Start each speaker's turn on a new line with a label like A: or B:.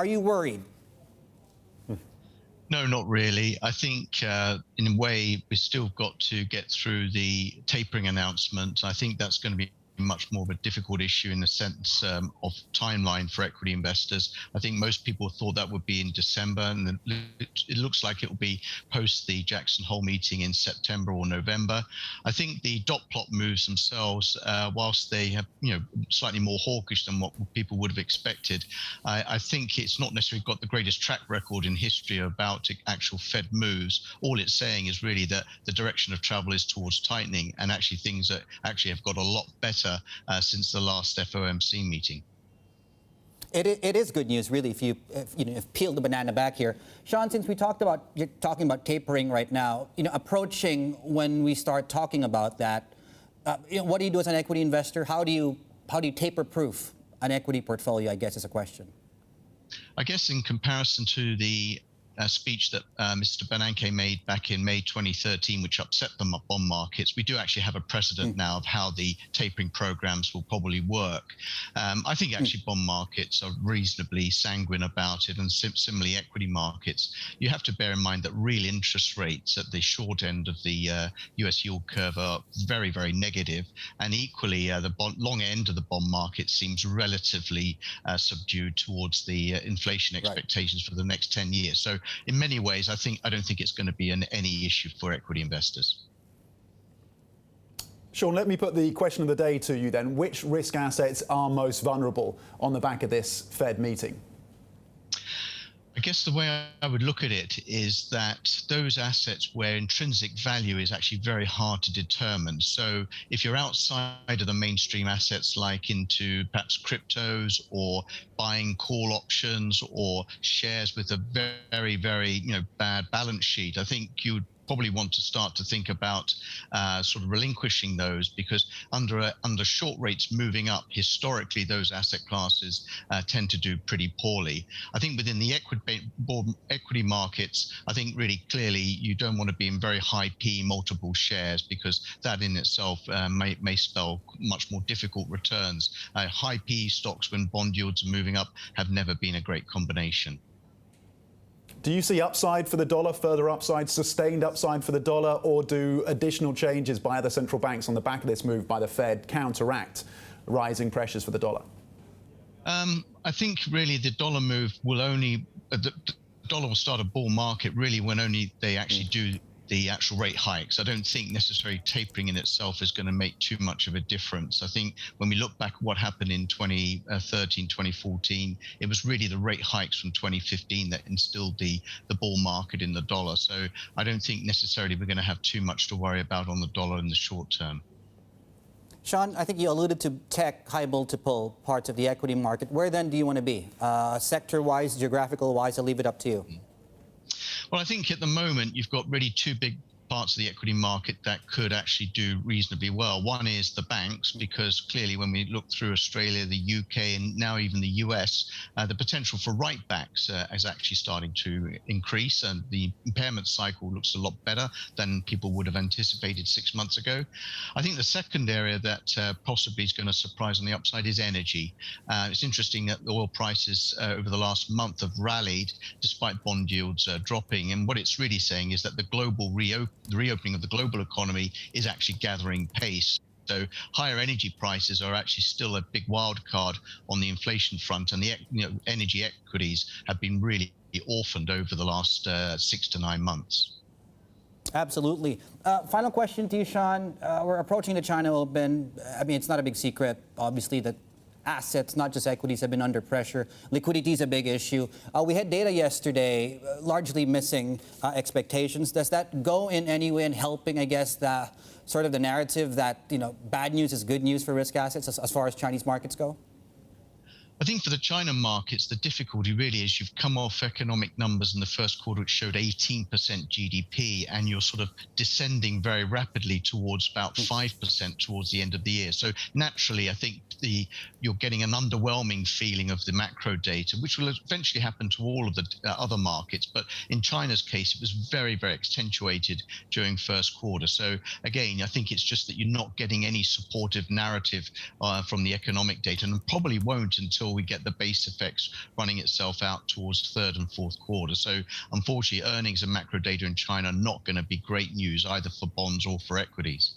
A: Are you worried?
B: No, not really. I think in a way we've still got to get through the tapering announcement. I think that's going to be much more of a difficult issue in the sense of timeline for equity investors. I think most people thought that would be in December, and it looks like it will be post the Jackson Hole meeting in September or November. I think the dot plot moves themselves, whilst they have slightly more hawkish than what people would have expected, I think it's not necessarily got the greatest track record in history about actual Fed moves. All it's saying is really that the direction of travel is towards tightening, and actually things that actually have got a lot better since the last FOMC meeting.
A: It is good news, really, if you peel the banana back here. Sean, since you're talking about tapering right now, approaching when we start talking about that, what do you do as an equity investor? How do you taper-proof an equity portfolio, I guess, is a question. I
B: guess in comparison to the speech that Mr. Bernanke made back in May 2013, which upset the bond markets, we do actually have a precedent now of how the tapering programs will probably work. I think actually bond markets are reasonably sanguine about it, and similarly equity markets. You have to bear in mind that real interest rates at the short end of the US yield curve are very, very negative, and equally the long end of the bond market seems relatively subdued towards the inflation expectations for the next 10 years. So in many ways, I don't think it's going to be any issue for equity investors.
C: Sean, let me put the question of the day to you then. Which risk assets are most vulnerable on the back of this Fed meeting?
B: I guess the way I would look at it is that those assets where intrinsic value is actually very hard to determine. So if you're outside of the mainstream assets, like into perhaps cryptos or buying call options or shares with a very, very bad balance sheet, I think you'd probably want to start to think about sort of relinquishing those, because under short rates moving up, historically those asset classes tend to do pretty poorly. I think within the equity markets, I think really clearly you don't want to be in very high P multiple shares, because that in itself may spell much more difficult returns. High P stocks when bond yields are moving up have never been a great combination.
C: Do you see upside for the dollar, further upside, sustained upside for the dollar, or do additional changes by other central banks on the back of this move by the Fed counteract rising pressures for the dollar?
B: I think really the dollar move will only, the dollar will start a bull market really when only they actually do the actual rate hikes. I don't think necessarily tapering in itself is going to make too much of a difference. I think when we look back at what happened in 2013, 2014, it was really the rate hikes from 2015 that instilled the bull market in the dollar. So I don't think necessarily we're going to have too much to worry about on the dollar in the short term.
A: Sean, I think you alluded to tech, high multiple parts of the equity market. Where then do you want to be? Sector-wise, geographical-wise, I'll leave it up to you.
B: Well, I think at the moment you've got really two big parts of the equity market that could actually do reasonably well. One is the banks, because clearly when we look through Australia, the UK, and now even the US, the potential for write-backs is actually starting to increase, and the impairment cycle looks a lot better than people would have anticipated 6 months ago. I think the second area that possibly is going to surprise on the upside is energy. It's interesting that the oil prices over the last month have rallied despite bond yields dropping, and what it's really saying is that the reopening of the global economy is actually gathering pace. So higher energy prices are actually still a big wild card on the inflation front, and the energy equities have been really orphaned over the last 6 to 9 months.
A: Absolutely. Final question to you, Sean. We're approaching the China Open. I mean, it's not a big secret, obviously, that assets, not just equities, have been under pressure. Liquidity is a big issue. We had data yesterday, largely missing expectations. Does that go in any way in helping, I guess, the sort of the narrative that bad news is good news for risk assets as far as Chinese markets go?
B: I think for the China markets, the difficulty really is you've come off economic numbers in the first quarter, which showed 18% GDP, and you're sort of descending very rapidly towards about 5% towards the end of the year. So naturally, I think you're getting an underwhelming feeling of the macro data, which will eventually happen to all of the other markets. But in China's case, it was very, very accentuated during first quarter. So again, I think it's just that you're not getting any supportive narrative from the economic data, and probably won't until until we get the base effects running itself out towards third and fourth quarter. So unfortunately, earnings and macro data in China are not going to be great news either for bonds or for equities.